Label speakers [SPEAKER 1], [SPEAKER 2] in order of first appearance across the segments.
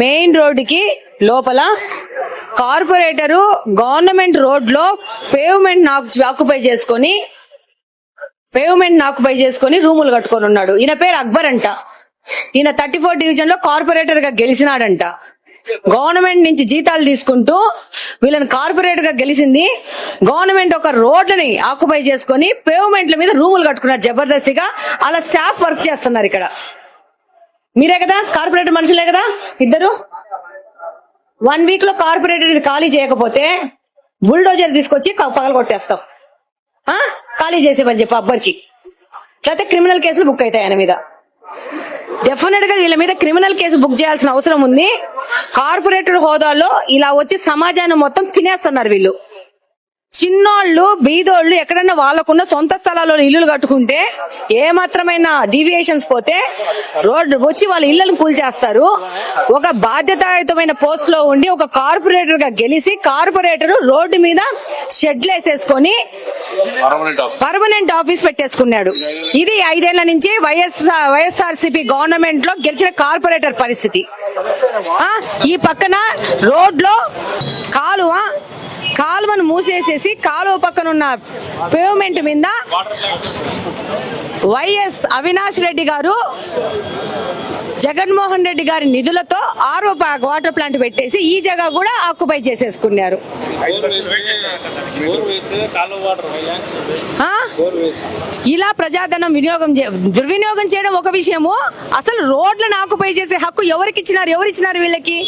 [SPEAKER 1] Main రోడ్డుకి లోపల corporator government road లో పేవ్మెంట్ ఆక్యుపై చేసుకొని రూములు కట్టుకొని ఉన్నాడు. ఈయన పేరు అక్బర్ అంట. ఈయన 34 డివిజన్ లో కార్పొరేటర్ గా గెలిచినాడంట. గవర్నమెంట్ నుంచి జీతాలు తీసుకుంటూ వీళ్ళని కార్పొరేటర్ గా గెలిచింది. గవర్నమెంట్ ఒక రోడ్లని ఆక్యుపై చేసుకొని పేవ్మెంట్ల మీద రూములు కట్టుకున్నారు జబర్దస్తిగా. అలా స్టాఫ్ వర్క్ చేస్తున్నారు. ఇక్కడ మీరే కదా కార్పొరేటర్ మనుషులే కదా ఇద్దరు. 1 వీక్ లో కార్పొరేటర్ ఇది ఖాళీ చేయకపోతే బుల్డోజర్ తీసుకొచ్చి పగలు కొట్టేస్తాం. ఖాళీ చేసేమని చెప్పి అక్బర్కి. లేకపోతే క్రిమినల్ కేసులు బుక్ అవుతాయి ఆయన మీద. డెఫినెట్ గా వీళ్ళ మీద క్రిమినల్ కేసు బుక్ చేయాల్సిన అవసరం ఉంది. కార్పొరేటర్ హోదాలో ఇలా వచ్చి సమాజాన్ని మొత్తం తినేస్తున్నారు వీళ్ళు. చిన్నోళ్ళు బీదోళ్ళు ఎక్కడన్నా వాళ్ళకున్న సొంత స్థలాల్లో ఇల్లులు కట్టుకుంటే ఏ మాత్రమైన డీవియేషన్స్ పోతే రోడ్డు వచ్చి వాళ్ళ ఇళ్లను కూల్చేస్తారు. ఒక బాధ్యతాయుతమైన పోస్ట్ లో ఉండి ఒక కార్పొరేటర్ గా గెలిచి కార్పొరేటర్ రోడ్డు మీద షెడ్లు వేసేసుకొని పర్మనెంట్ ఆఫీస్ పెట్టేసుకున్నాడు. ఇది 5 ఏళ్ల నుంచి వైఎస్ఆర్సీపీ గవర్నమెంట్ లో గెలిచిన కార్పొరేటర్ పరిస్థితి. ఈ పక్కన రోడ్ లో కాలువను మూసేసేసి కాలువ పక్కన ఉన్న పేవ్మెంట్ మీద వైఎస్ అవినాష్ రెడ్డి గారు జగన్మోహన్ రెడ్డి గారి నిధులతో ఆరో వాటర్ ప్లాంట్ పెట్టేసి ఈ జగ కూడా ఆక్యుపై చేసేసుకున్నారు. ఇలా ప్రజాధనం దుర్వినియోగం చేయడం ఒక విషయము. అసలు రోడ్లను ఆక్యుపై చేసే హక్కు ఎవరిచ్చినారు వీళ్ళకి?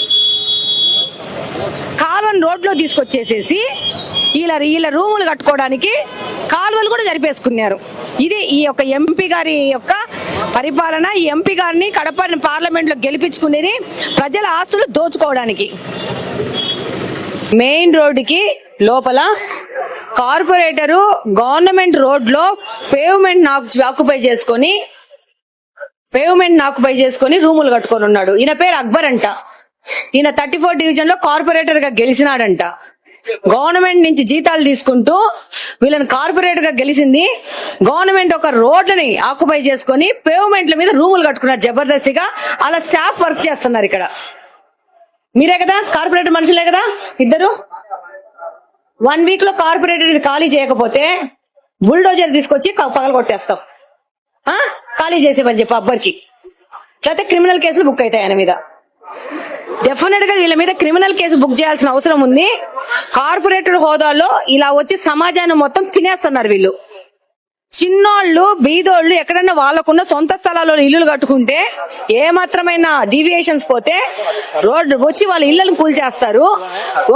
[SPEAKER 1] కాలువను రోడ్లో తీసుకొచ్చేసేసి వీళ్ళ రూములు కట్టుకోవడానికి కాలువలు కూడా జరిపేసుకున్నారు. ఇది ఈ యొక్క ఎంపీ గారి యొక్క పరిపాలన. ఈ ఎంపీ గారిని కడప పార్లమెంట్ లో గెలిపించుకునేది ప్రజల ఆస్తులు దోచుకోవడానికి. మెయిన్ రోడ్డుకి లోపల కార్పొరేటరు గవర్నమెంట్ రోడ్ లో పేవ్మెంట్ ఆక్యుపై చేసుకొని రూములు కట్టుకొని ఉన్నాడు. ఈయన పేరు అక్బర్ అంట. ఈయన 34 డివిజన్ లో కార్పొరేటర్ గా గెలిచినాడంట. గవర్నమెంట్ నుంచి జీతాలు తీసుకుంటూ వీళ్ళని కార్పొరేటర్ గా గెలిచింది. గవర్నమెంట్ ఒక రోడ్లని ఆక్యుపై చేసుకొని పేవ్మెంట్ల మీద రూములు కట్టుకున్నారు జబర్దస్తిగా. అలా స్టాఫ్ వర్క్ చేస్తున్నారు. ఇక్కడ మీరే కదా కార్పొరేటర్ మనుషులే కదా ఇద్దరు. 1 వీక్ లో కార్పొరేటర్ ఇది ఖాళీ చేయకపోతే బుల్డోజర్ తీసుకొచ్చి పగలు కొట్టేస్తాం. ఖాళీ చేసేమని చెప్పి అక్బర్కి. లేకపోతే క్రిమినల్ కేసులు బుక్ అవుతాయి ఆయన మీద. డెఫినెట్ గా వీళ్ళ మీద క్రిమినల్ కేసు బుక్ చేయాల్సిన అవసరం ఉంది. కార్పొరేటర్ హోదాలో ఇలా వచ్చి సమాజాన్ని మొత్తం తినేస్తున్నారు వీళ్ళు. చిన్నోళ్ళు బీదోళ్ళు ఎక్కడన్నా వాళ్ళకున్న సొంత స్థలాల్లో ఇల్లులు కట్టుకుంటే ఏ మాత్రమైన డీవియేషన్స్ పోతే రోడ్డు వచ్చి వాళ్ళ ఇళ్లను కూల్చేస్తారు.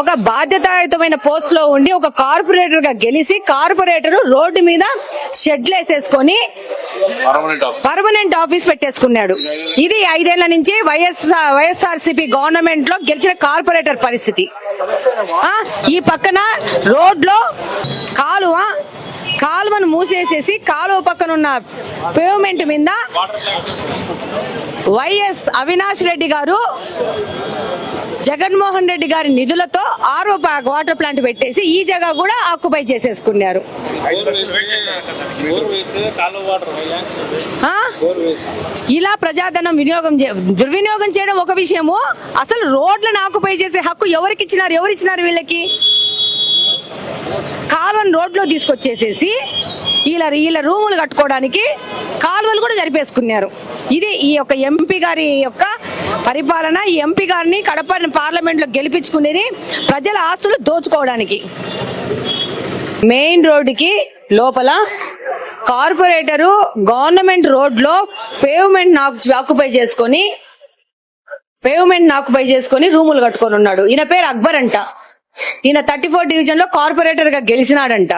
[SPEAKER 1] ఒక బాధ్యతాయుతమైన పోస్ట్ లో ఉండి ఒక కార్పొరేటర్ గా గెలిచి కార్పొరేటర్ రోడ్డు మీద షెడ్లు వేసేసుకొని పర్మనెంట్ ఆఫీస్ పెట్టేసుకున్నాడు. ఇది 5 ఏళ్ల నుంచి వైఎస్ఆర్సీపీ గవర్నమెంట్ లో గెలిచిన కార్పొరేటర్ పరిస్థితి. ఈ పక్కన రోడ్ లో కాలువను మూసేసేసి కాలువ పక్కన ఉన్న పేవ్మెంట్ మీద వైఎస్ అవినాష్ రెడ్డి గారు జగన్మోహన్ రెడ్డి గారి నిధులతో ఆరో వాటర్ ప్లాంట్ పెట్టేసి ఈ జగ కూడా ఆక్యుపై చేసేసుకున్నారు. ఇలా ప్రజాధనం దుర్వినియోగం చేయడం ఒక విషయము. అసలు రోడ్లను ఆక్యుపై చేసే హక్కు ఎవరిచ్చినారు వీళ్ళకి? కాలువను రోడ్లో తీసుకొచ్చేసేసి వీళ్ళ రూములు కట్టుకోవడానికి కాలువలు కూడా జరిపేసుకున్నారు. ఇది ఈ యొక్క ఎంపీ గారి యొక్క పరిపాలన. ఈ ఎంపీ గారిని కడప పార్లమెంట్ లో గెలిపించుకునేది ప్రజల ఆస్తులు దోచుకోవడానికి. మెయిన్ రోడ్డుకి లోపల కార్పొరేటరు గవర్నమెంట్ రోడ్ లో పేవ్మెంట్ ఆక్యుపై చేసుకొని రూములు కట్టుకొని ఉన్నాడు. ఈయన పేరు అక్బర్ అంట. ఈయన 34 డివిజన్ లో కార్పొరేటర్ గా గెలిచినాడంట.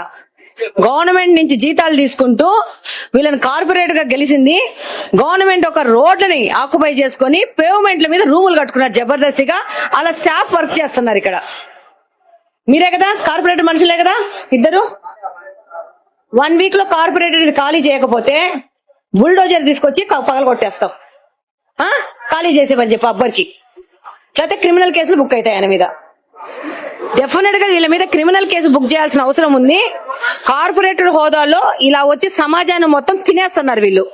[SPEAKER 1] గవర్నమెంట్ నుంచి జీతాలు తీసుకుంటూ వీళ్ళని కార్పొరేటర్ గా గెలిచింది. గవర్నమెంట్ ఒక రోడ్లని ఆక్యుపై చేసుకొని పేవ్మెంట్ల మీద రూములు కట్టుకున్నారు జబర్దస్తిగా. అలా స్టాఫ్ వర్క్ చేస్తున్నారు. ఇక్కడ మీరే కదా కార్పొరేటర్ మనుషులే కదా ఇద్దరు. 1 వీక్ లో కార్పొరేటర్ ఇది ఖాళీ చేయకపోతే బుల్డోజర్ తీసుకొచ్చి పగలు కొట్టేస్తాం. ఖాళీ చేసేమని చెప్పి అక్బర్కి. లేకపోతే క్రిమినల్ కేసులు బుక్ అవుతాయి ఆయన మీద. డెఫినెట్ గా వీళ్ళ మీద క్రిమినల్ కేసు బుక్ చేయాల్సిన అవసరం ఉంది. కార్పొరేటర్ హోదాలో ఇలా వచ్చి సమాజాన్ని మొత్తం తినేస్తున్నారు వీళ్ళు.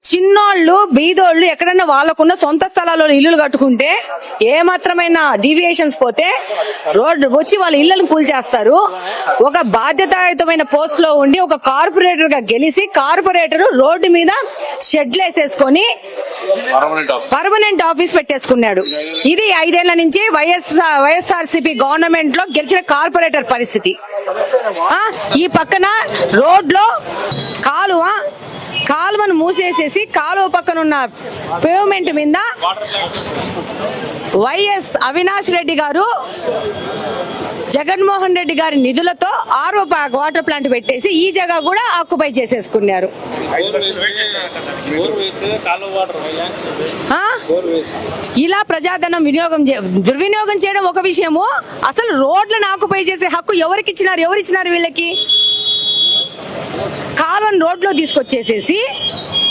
[SPEAKER 1] చిన్నోళ్ళు బీదోళ్ళు ఎక్కడన్నా వాళ్ళకున్న సొంత స్థలాల్లో ఇల్లులు కట్టుకుంటే ఏమాత్రమైన డీవియేషన్స్ పోతే రోడ్డు వచ్చి వాళ్ళ ఇళ్లను కూల్చేస్తారు. ఒక బాధ్యతాయుతమైన పోస్ట్ లో ఉండి ఒక కార్పొరేటర్ గా గెలిచి కార్పొరేటర్ రోడ్డు మీద షెడ్లు వేసేసుకొని పర్మనెంట్ ఆఫీస్ పెట్టేసుకున్నాడు. ఇది 5 ఏళ్ల నుంచి వైఎస్ఆర్సీపీ గవర్నమెంట్ లో గెలిచిన కార్పొరేటర్ పరిస్థితి. ఈ పక్కన రోడ్లో కాలువను మూసేసేసి కాలువ పక్కన ఉన్న పేవ్మెంట్ మీద వైఎస్ అవినాష్ రెడ్డి గారు జగన్మోహన్ రెడ్డి గారి నిధులతో ఆరో వాటర్ ప్లాంట్ పెట్టేసి ఈ జగ కూడా ఆక్యుపై చేసేసుకున్నారు. ఇలా ప్రజాధనం దుర్వినియోగం చేయడం ఒక విషయము, అసలు రోడ్లను ఆక్యుపై చేసే హక్కు ఎవరికి ఇచ్చినారు వీళ్ళకి? కాలువను రోడ్లో తీసుకొచ్చేసేసి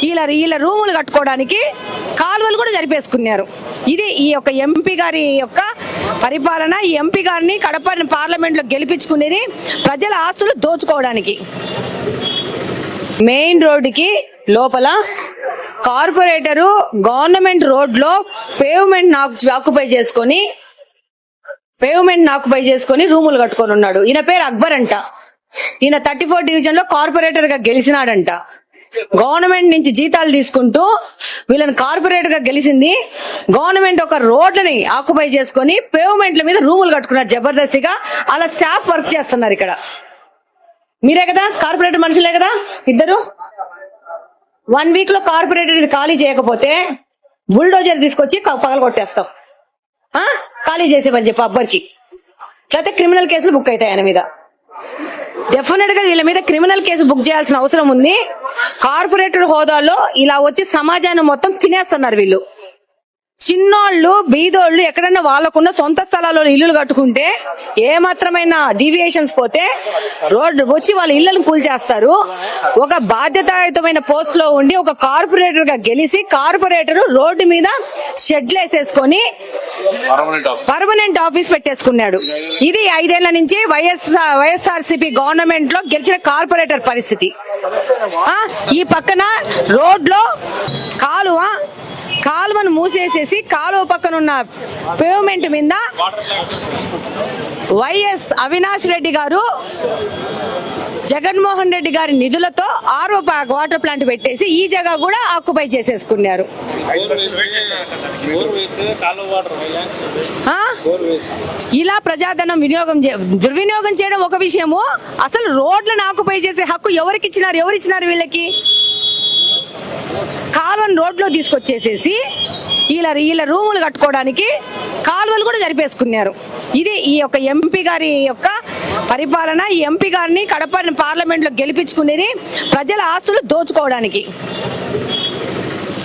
[SPEAKER 1] వీళ్ళ రూములు కట్టుకోవడానికి కాలువలు కూడా జరిపేసుకున్నారు. ఇది ఈ యొక్క ఎంపీ గారి యొక్క పరిపాలన. ఈ ఎంపీ గారిని కడప పార్లమెంట్ లో గెలిపించుకునేది ప్రజల ఆస్తులు దోచుకోవడానికి. మెయిన్ రోడ్డుకి లోపల కార్పొరేటరు గవర్నమెంట్ రోడ్ లో పేవ్మెంట్ ఆక్యుపై చేసుకొని రూములు కట్టుకొని ఉన్నాడు. ఈయన పేరు అక్బర్ అంట. ఈయన 34 డివిజన్ లో కార్పొరేటర్ గా గెలిచినాడంట. గవర్నమెంట్ నుంచి జీతాలు తీసుకుంటూ వీళ్ళని కార్పొరేటర్ గా గెలిచింది. గవర్నమెంట్ ఒక రోడ్లని ఆక్యుపై చేసుకుని పేవ్మెంట్ల మీద రూములు కట్టుకున్నారు జబర్దస్తిగా. అలా స్టాఫ్ వర్క్ చేస్తున్నారు. ఇక్కడ మీరే కదా కార్పొరేటర్ మనుషులే కదా ఇద్దరు. 1 వీక్ లో కార్పొరేటర్ ఇది ఖాళీ చేయకపోతే బుల్డోజర్ తీసుకొచ్చి పగల కొట్టేస్తాం. ఖాళీ చేసేమని చెప్పి అబ్బర్కి, లేకపోతే క్రిమినల్ కేసులు బుక్ అవుతాయి ఆయన మీద. డెఫినెట్ గా వీళ్ళ మీద క్రిమినల్ కేసు బుక్ చేయాల్సిన అవసరం ఉంది. కార్పొరేటర్ హోదాలో ఇలా వచ్చి సమాజాన్ని మొత్తం తినేస్తున్నారు వీళ్ళు. చిన్నోళ్ళు బీదోళ్ళు ఎక్కడన్నా వాళ్ళకున్న సొంత స్థలాల్లో ఇల్లులు కట్టుకుంటే ఏమాత్రమైన డీవియేషన్స్ పోతే రోడ్డు వచ్చి వాళ్ళ ఇళ్లను కూల్చేస్తారు. ఒక బాధ్యతాయుతమైన పోస్ట్ లో ఉండి ఒక కార్పొరేటర్ గా గెలిచి కార్పొరేటర్ రోడ్డు మీద షెడ్లు వేసేసుకొని పర్మనెంట్ ఆఫీస్ పెట్టేసుకున్నాడు. ఇది 5 ఏళ్ల నుంచి వైఎస్ఆర్సీపీ గవర్నమెంట్ లో గెలిచిన కార్పొరేటర్ పరిస్థితి. ఈ పక్కన రోడ్లో కాలువను మూసేసేసి కాలువ పక్కన ఉన్న పేవ్మెంట్ మీద వైఎస్ అవినాష్ రెడ్డి గారు జగన్మోహన్ రెడ్డి గారి నిధులతో ఆరో వాటర్ ప్లాంట్ పెట్టేసి ఈ జగ కూడా ఆక్యుపై చేసేసుకున్నారు. ఇలా ప్రజాధనం దుర్వినియోగం చేయడం ఒక విషయము, అసలు రోడ్లను ఆక్యుపై చేసే హక్కు ఎవరికి ఇచ్చినారు వీళ్ళకి? కాలువను రోడ్లో తీసుకొచ్చేసేసి వీళ్ళ రూములు కట్టుకోవడానికి కాలువలు కూడా జరిపేసుకున్నారు. ఇది ఈ యొక్క ఎంపీ గారి యొక్క పరిపాలన. ఈ ఎంపీ గారిని కడప పార్లమెంట్ లో గెలిపించుకునేది ప్రజల ఆస్తులు దోచుకోవడానికి.